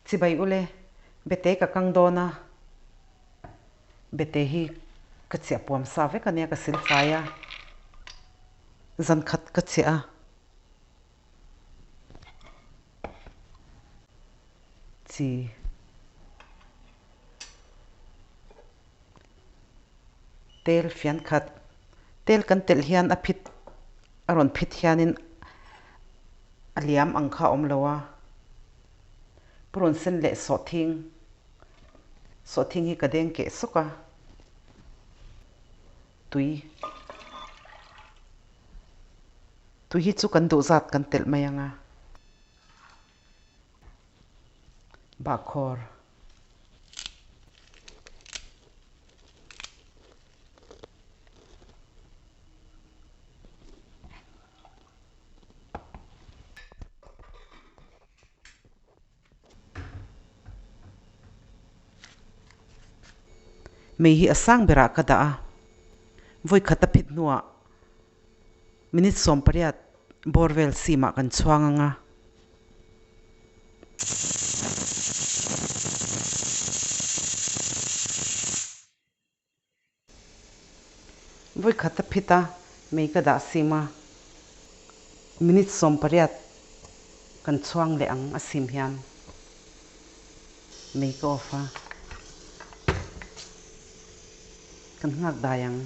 Chỉ bay ule Bete ka kang dona Bete hi ka chia puam sa ve ka ne ka silfaya zan khat ka chia chi tel fian khat tel kan tel hian a phit aron phit hianin aliam angkha omlowa puron sen le so thing hi ka deng ke soka tui hi chu kan du zat kan tel mayanga ba khor mei hi asang bera ka da voi khata phit nuwa minute som pariat borvel sima kan chuanganga voi khata phita mei ka da sima minute som pariat kan chuang le ang asim hian mei ko fa kan ngak dayang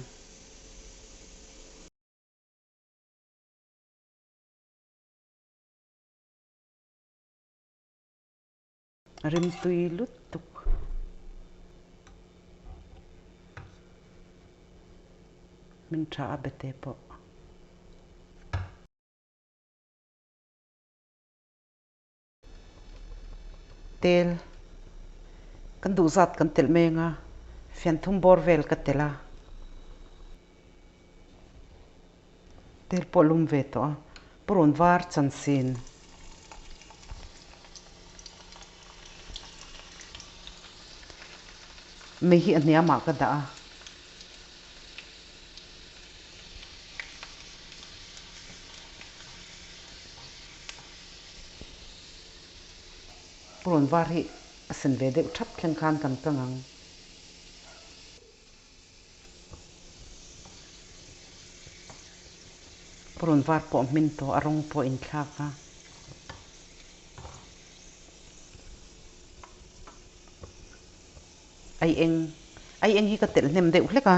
rim tui lut tuk min tha a Bete po tel kan du zat kan tel menga fian thum borvel ka tela tel polum ve to puron var chan sin mei hi ania ma ka da puron var hi asen ve de thap khen khan kan kangang puron var po min to arong po in thlaka ai eng hi ka tel nem deuh hleka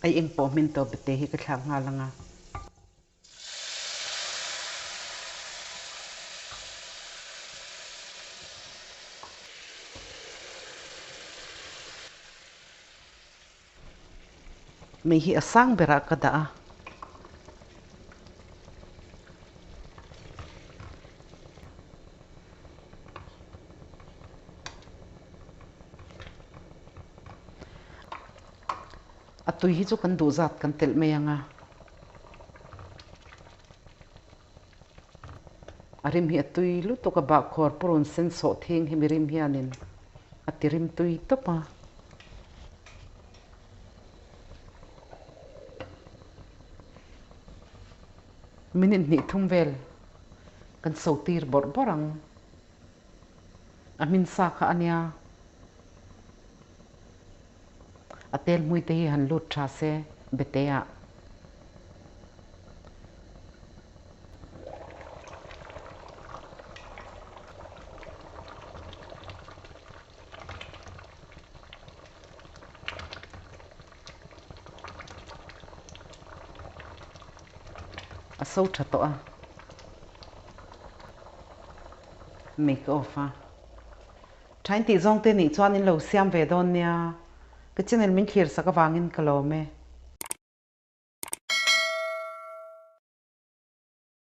ai eng po min to Bete hi ka thlang nga langa mei hi asang bera ka da atui hi chu kan du zat kan tel mayanga arim hi atui lu to ka ba khor puron sen so thing hi mirim hianin atirim tui topa minute ni thum vel kan so tir bor borang amin sa kha ania atel mui te hi han lut tha se Bete a so tha to a make off thain ti zong te ni chuan in lo siam ve don nia ke channel min thlir saka wangin kalo me